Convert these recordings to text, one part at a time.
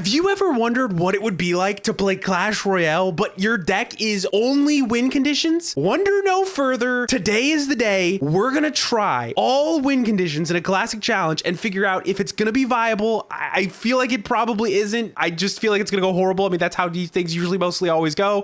Have you ever wondered what it would be like to play Clash Royale, but your deck is only win conditions? Wonder no further. Today is the day we're gonna try all win conditions in a classic challenge and figure out if it's gonna be viable. I feel like it probably isn't. I just feel like it's gonna go horrible. I mean, that's how these things usually mostly always go.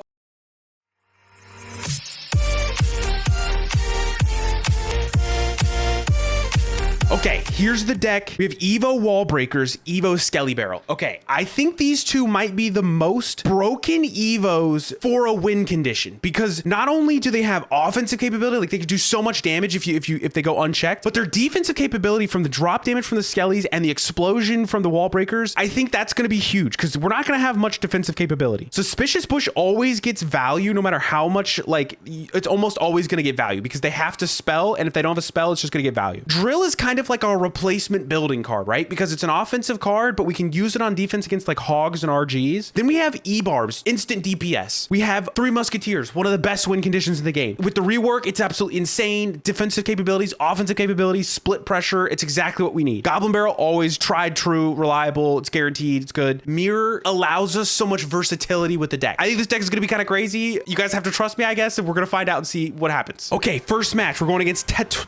Okay, here's the deck. We have Evo Wall Breakers, Evo Skelly Barrel. Okay, I think these two might be the most broken Evos for a win condition, because not only do they have offensive capability, like they can do so much damage if they go unchecked, but their defensive capability from the drop damage from the Skellies and the explosion from the Wall Breakers, I think that's going to be huge because we're not going to have much defensive capability. Suspicious Bush always gets value no matter how much, like, it's almost always going to get value because they have to spell, and if they don't have a spell, it's just going to get value. Drill is kind of like a replacement building card, right? Because it's an offensive card, but we can use it on defense against like hogs and RGs. Then we have E-Barbs, instant DPS. We have Three Musketeers, one of the best win conditions in the game. With the rework, it's absolutely insane. Defensive capabilities, offensive capabilities, split pressure. It's exactly what we need. Goblin Barrel, always tried, true, reliable. It's guaranteed. It's good. Mirror allows us so much versatility with the deck. I think this deck is going to be kind of crazy. You guys have to trust me, I guess, and we're going to find out and see what happens. Okay, first match. We're going against Tetra.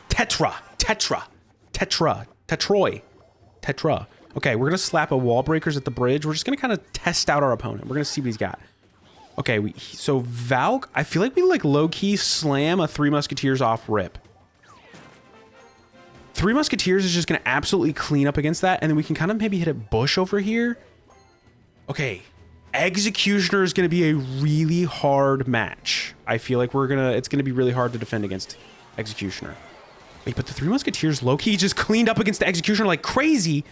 Okay, we're gonna slap a Wall Breakers at the bridge. We're just gonna kind of test out our opponent. We're gonna see what he's got. Okay, so Valk, I feel like we like low-key slam a Three Musketeers off rip. Three Musketeers is just gonna absolutely clean up against that, and then we can kind of maybe hit a bush over here. Okay, Executioner is gonna be a really hard match. I feel like it's gonna be really hard to defend against Executioner. Wait, but the Three Musketeers low-key just cleaned up against the Executioner like crazy.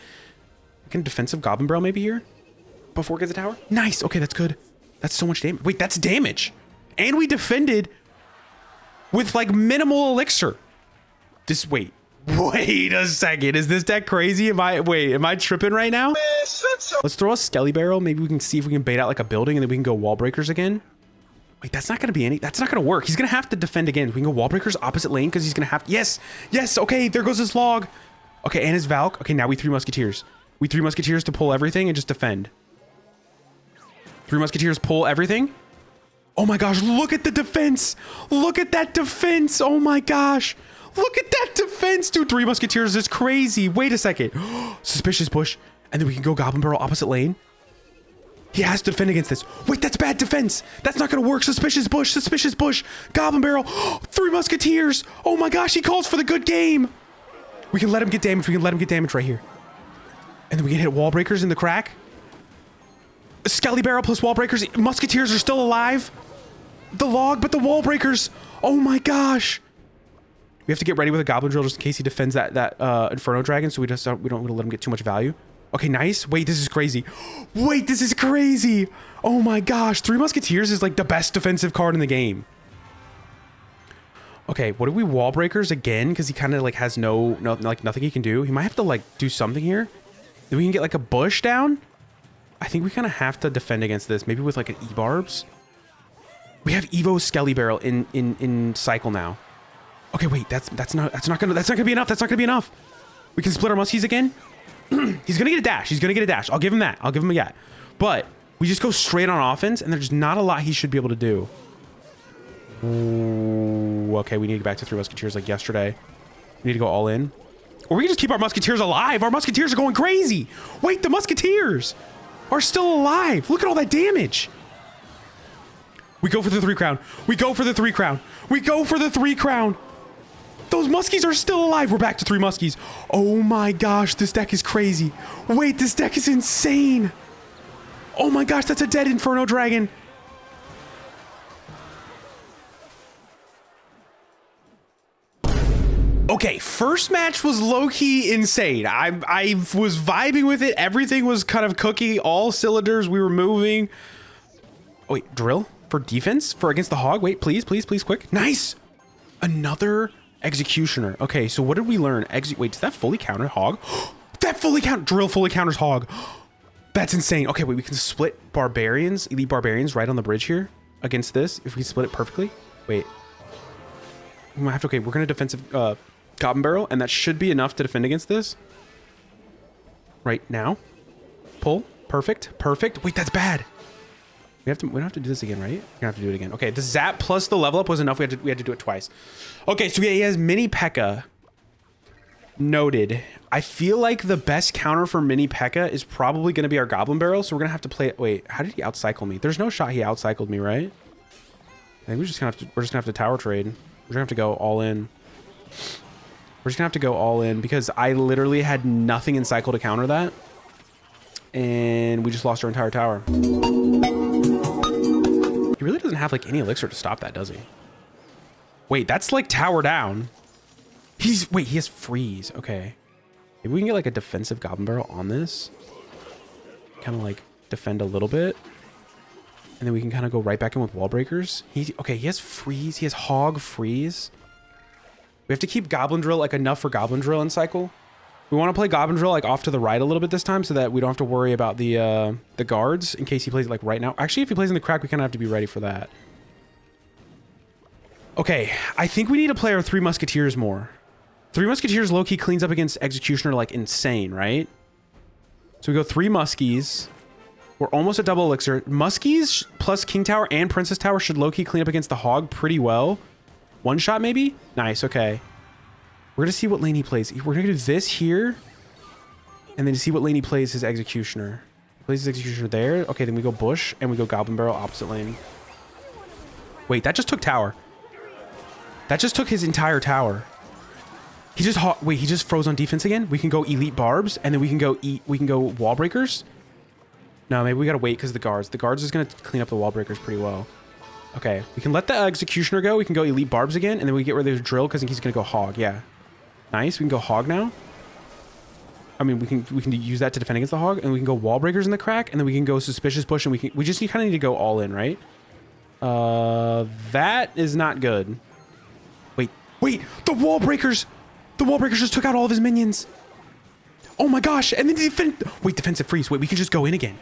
We can defensive Goblin Barrel maybe here before it gets a tower. Nice. Okay, that's good. That's so much damage. Wait, that's damage. And we defended with like minimal elixir. Wait a second. Is this deck crazy? Am I tripping right now? Let's throw a Skelly Barrel. Maybe we can see if we can bait out like a building and then we can go Wall Breakers again. Wait, that's not going to be that's not going to work. He's going to have to defend again. We can go Wall Breakers opposite lane because he's going to have, yes. Okay, there goes his log. Okay, and his Valk. Okay, now we Three Musketeers. We Three Musketeers to pull everything and just defend. Three Musketeers pull everything. Oh my gosh, look at the defense. Look at that defense. Oh my gosh. Look at that defense, dude. Three Musketeers is crazy. Wait a second. Suspicious Bush. And then we can go Goblin Barrel opposite lane. He has to defend against this. Wait, that's bad defense. That's not going to work. Suspicious Bush, Goblin Barrel, Three Musketeers. Oh my gosh, he calls for the good game. We can let him get damage. Right here. And then we can hit Wall Breakers in the crack. Skelly Barrel plus Wall Breakers. Musketeers are still alive. The log, but the Wall Breakers. Oh my gosh. We have to get ready with a Goblin Drill just in case he defends that Inferno Dragon, so we don't want to let him get too much value. Okay, nice. Wait, this is crazy. Oh my gosh. Three Musketeers is like the best defensive card in the game. Okay, what do we Wall Breakers again? Because he kind of like has nothing he can do. He might have to like do something here. Then we can get like a bush down. I think we kind of have to defend against this. Maybe with like an E-Barbs. We have Evo Skelly Barrel in cycle now. Okay, wait, that's not gonna be enough. We can split our muskies again. He's gonna get a dash. I'll give him that. I'll give him a yeah. But we just go straight on offense, and there's not a lot he should be able to do. Ooh, okay, we need to get back to Three Musketeers like yesterday. We need to go all in. Or we can just keep our Musketeers alive. Our Musketeers are going crazy. Wait, the Musketeers are still alive. Look at all that damage. We go for the 3 crown. Those Muskies are still alive. We're back to 3 Muskies. Oh my gosh, this deck is crazy. Wait, this deck is insane. Oh my gosh, that's a dead Inferno Dragon. Okay, first match was low-key insane. I was vibing with it. Everything was kind of cooking. All cylinders, we were moving. Oh, wait, drill for defense? For against the hog? Wait, please, quick. Nice. Another Executioner. Okay, so what did we learn? Wait, does that fully counter hog? Drill fully counters hog. That's insane. Okay, wait, we can split barbarians, elite barbarians right on the bridge here against this. If we split it perfectly. Wait. We might have to, okay, we're going to defensive Goblin Barrel, and that should be enough to defend against this. Right now. Pull. Perfect. Perfect. Wait, that's bad. We don't have to do this again, right? We're gonna have to do it again. Okay, the zap plus the level up was enough. We had to do it twice. Okay, so he has mini P.E.K.K.A. Noted. I feel like the best counter for mini P.E.K.K.A. is probably gonna be our Goblin Barrel. So we're gonna have to play. Wait, how did he outcycle me? There's no shot he outcycled me, right? I think we're just gonna have to tower trade. We're gonna have to go all in. We're just gonna have to go all in because I literally had nothing in cycle to counter that, and we just lost our entire tower. He really doesn't have like any elixir to stop that, does he? Wait, that's like tower down. Wait, he has freeze. Okay. Maybe we can get like a defensive Goblin Barrel on this. Kind of like defend a little bit. And then we can kind of go right back in with wall breakers. Okay, he has freeze. He has hog freeze. We have to keep Goblin Drill like enough for Goblin Drill in cycle. We want to play Goblin Drill like off to the right a little bit this time so that we don't have to worry about the guards in case he plays it like right now. Actually, if he plays in the crack, we kind of have to be ready for that. Okay, I think we need to play our 3 Musketeers more. 3 Musketeers low-key cleans up against Executioner like insane, right? So we go 3 Muskies. We're almost at double elixir. Muskies plus King Tower and Princess Tower should low-key clean up against the Hog pretty well. 1 shot maybe? Nice, okay. We're gonna see what lane he plays. We're gonna do this here, and then to see what lane he plays his Executioner. He plays his Executioner there. Okay, then we go Bush, and we go Goblin Barrel opposite lane. Wait, that just took tower. That just took his entire tower. He just wait, he just froze on defense again. We can go Elite Barbs, and then we can go Wall Breakers. No, maybe we gotta wait because the guards. The guards is gonna clean up the Wall Breakers pretty well. Okay, we can let the Executioner go. We can go Elite Barbs again, and then we get rid of his Drill because he's gonna go Hog. Yeah. Nice, we can go Hog now. I mean, we can use that to defend against the Hog, and we can go Wall Breakers in the crack, and then we can go Suspicious Bush, and we just kind of need to go all in, right? That is not good. Wait, the Wall Breakers just took out all of his minions. Oh my gosh, and then defensive freeze. Wait, we can just go in again.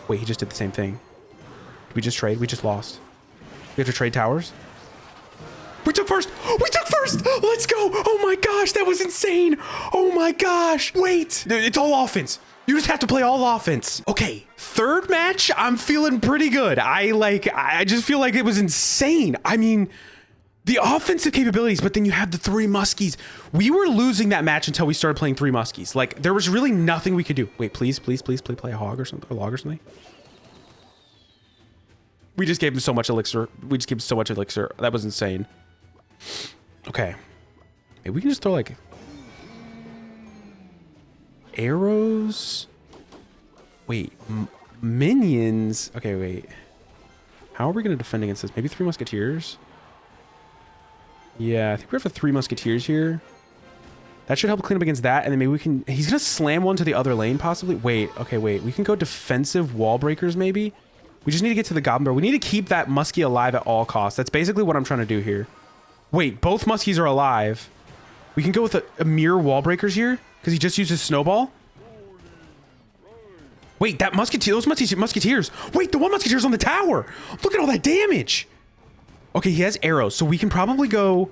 Wait, he just did the same thing. Did we just trade? We just lost. We have to trade towers. We took first! We took first! Let's go! Oh my gosh, that was insane! Oh my gosh! Wait! It's all offense. You just have to play all offense. Okay, 3rd match, I'm feeling pretty good. I just feel like it was insane. I mean, the offensive capabilities, but then you have the 3 Muskies. We were losing that match until we started playing 3 Muskies. Like, there was really nothing we could do. Wait, please play a Hog or something, or Log or something. We just gave him so much elixir. That was insane. Okay. Maybe we can just throw like arrows. Wait, minions. Okay, wait. How are we going to defend against this? Maybe 3 Musketeers? Yeah, I think we have the 3 Musketeers here. That should help clean up against that. And then maybe we can... He's going to slam one to the other lane, possibly. Wait, okay, wait. We can go defensive Wall Breakers, maybe. We just need to get to the Goblin Barrel. We need to keep that Muskie alive at all costs. That's basically what I'm trying to do here. Wait, both Muskies are alive. We can go with a mere Wall Breakers here because he just uses Snowball. Wait, that those Musketeers. Wait, the 1 Musketeer's on the tower. Look at all that damage. Okay, he has arrows, so we can probably go.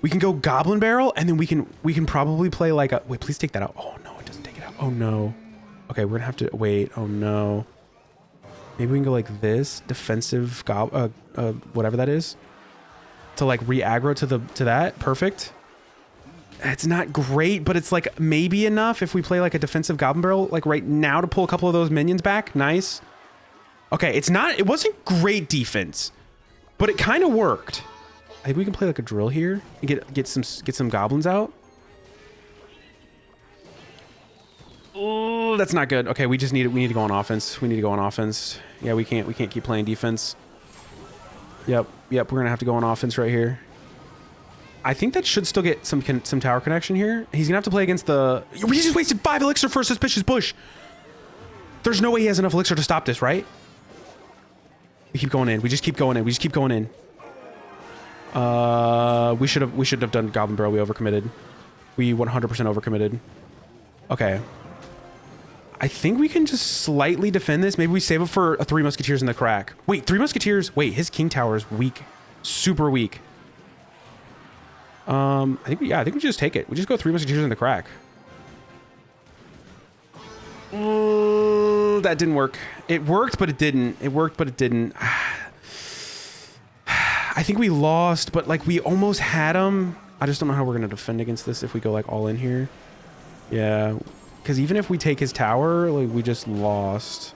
We can go Goblin Barrel, and then we can probably play like a. Wait, please take that out. Oh no, it doesn't take it out. Oh no. Okay, we're gonna have to wait. Oh no. Maybe we can go like this defensive whatever that is. To like re-aggro to that. Perfect. It's not great, but it's like maybe enough if we play like a defensive Goblin Barrel like right now to pull a couple of those minions back. Nice. Okay, it wasn't great defense, but it kind of worked. I think we can play like a drill here and get some goblins out. Oh, that's not good. Okay, we need to go on offense. We need to go on offense. Yeah, we can't keep playing defense. Yep, we're gonna have to go on offense right here. I think that should still get some tower connection here. He's gonna have to play against the... We just wasted 5 elixir for a Suspicious Bush. There's no way he has enough elixir to stop this, right? We keep going in. We just keep going in. We just keep going in. We should have done Goblin Barrel. We overcommitted. We 100% overcommitted. Okay. I think we can just slightly defend this. Maybe we save it for a 3 Musketeers in the crack. Wait, 3 Musketeers. Wait, his King Tower is weak. Super weak. I think we just take it. We just go 3 Musketeers in the crack. That didn't work. It worked, but it didn't. It worked, but it didn't. I think we lost, but like we almost had him. I just don't know how we're going to defend against this if we go like all in here. Yeah, because even if we take his tower, like we just lost.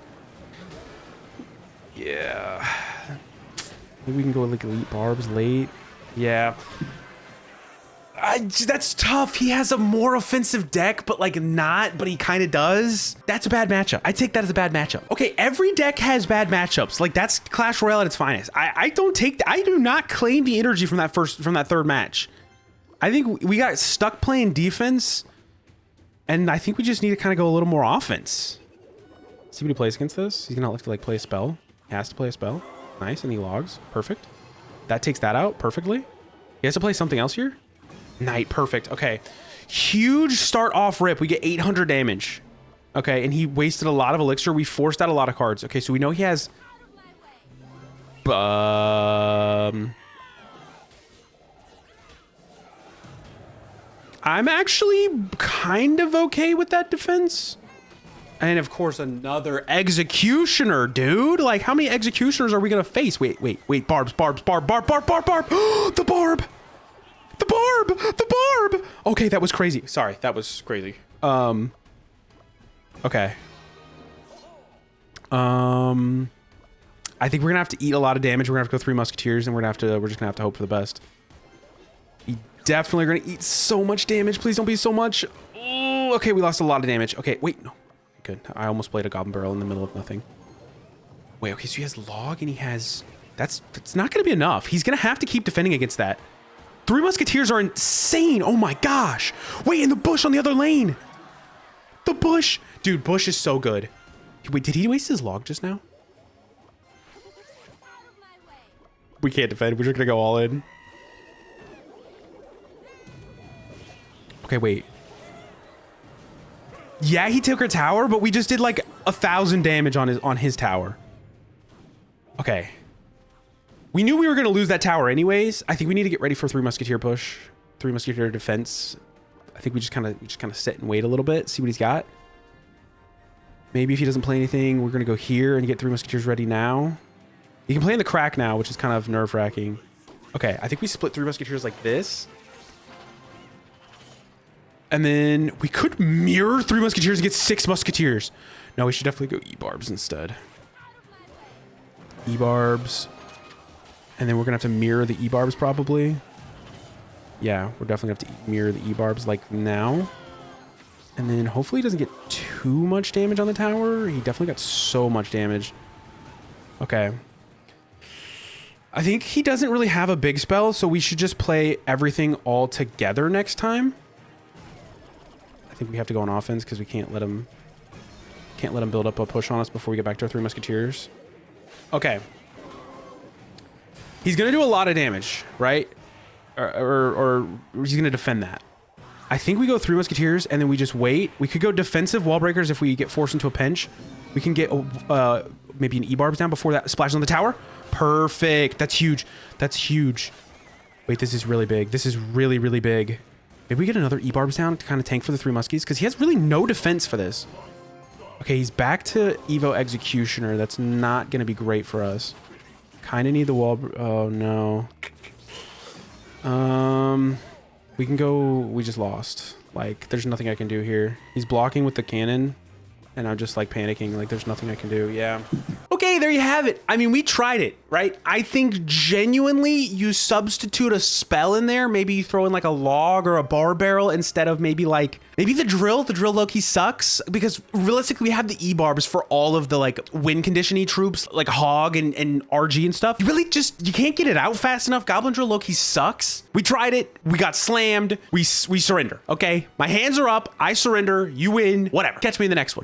Yeah. Maybe we can go like elite barbs late. Yeah. That's tough. He has a more offensive deck, but like not, but he kind of does. That's a bad matchup. I take that as a bad matchup. Okay, every deck has bad matchups. Like that's Clash Royale at its finest. I do not claim the energy from that third match. I think we got stuck playing defense, and I think we just need to kind of go a little more offense. See what he plays against this. He's gonna have to like play a spell. He has to play a spell. Nice, and he logs. Perfect. That takes that out perfectly. He has to play something else here. Knight, perfect. Okay, huge start off rip. We get 800 damage. Okay, and he wasted a lot of elixir. We forced out a lot of cards. Okay, so we know he has I'm actually kind of okay with that defense. And of course, another executioner, dude. Like, how many executioners are we gonna face? Wait. Barbs. The barb. The barb. Okay, that was crazy. Sorry, that was crazy. Okay. I think we're gonna have to eat a lot of damage. We're gonna have to go 3 musketeers, and we're just gonna have to hope for the best. We definitely are gonna eat so much damage. Please don't be so much. Ooh, okay, we lost a lot of damage. Okay, wait, no. Good. I almost played a goblin barrel in the middle of nothing. Wait, okay, so he has log and he has... That's not gonna be enough. He's gonna have to keep defending against that. 3 musketeers are insane. Oh my gosh. Wait, in the bush on the other lane. The bush. Dude, bush is so good. Wait, did he waste his log just now? We can't defend. We're just gonna go all in. Okay, wait. Yeah, he took her tower, but we just did like 1,000 damage on his tower. Okay. We knew we were gonna lose that tower anyways. I think we need to get ready for 3 musketeer push, 3 musketeer defense. I think we just kind of sit and wait a little bit, see what he's got. Maybe if he doesn't play anything, we're gonna go here and get 3 musketeers ready now. You can play in the crack now, which is kind of nerve-wracking. Okay, I think we split 3 musketeers like this. And then we could mirror 3 musketeers and get 6 musketeers. No, we should definitely go E-barbs instead. E-barbs. And then we're gonna have to mirror the E-barbs probably. Yeah, we're definitely gonna have to mirror the E-barbs like now. And then hopefully he doesn't get too much damage on the tower. He definitely got so much damage. Okay. I think he doesn't really have a big spell, so we should just play everything all together next time. I think we have to go on offense because we can't let him build up a push on us before we get back to our 3 musketeers. Okay. He's gonna do a lot of damage, right? Or he's gonna defend that. I think we go 3 musketeers and then we just wait. We could go defensive wall breakers if we get forced into a pinch. We can get maybe an E-barbs down before that splashes on the tower. Perfect. That's huge. That's huge. Wait, this is really big. This is really, really big. Maybe we get another E-barbs down to kind of tank for the 3 muskies because he has really no defense for this. Okay, he's back to Evo Executioner. That's not going to be great for us. Kind of need the wall. Oh, no. We can go... We just lost. Like, there's nothing I can do here. He's blocking with the cannon. And I'm just like panicking. Like, there's nothing I can do. Yeah. Okay, there you have it. I mean, we tried it, right? I think genuinely you substitute a spell in there. Maybe you throw in like a log or a bar barrel instead of maybe the drill. The drill low-key sucks because realistically we have the E-barbs for all of the like win condition-y troops like Hog and RG and stuff. You really you can't get it out fast enough. Goblin drill low-key sucks. We tried it. We got slammed. We surrender. Okay, my hands are up. I surrender. You win. Whatever. Catch me in the next one.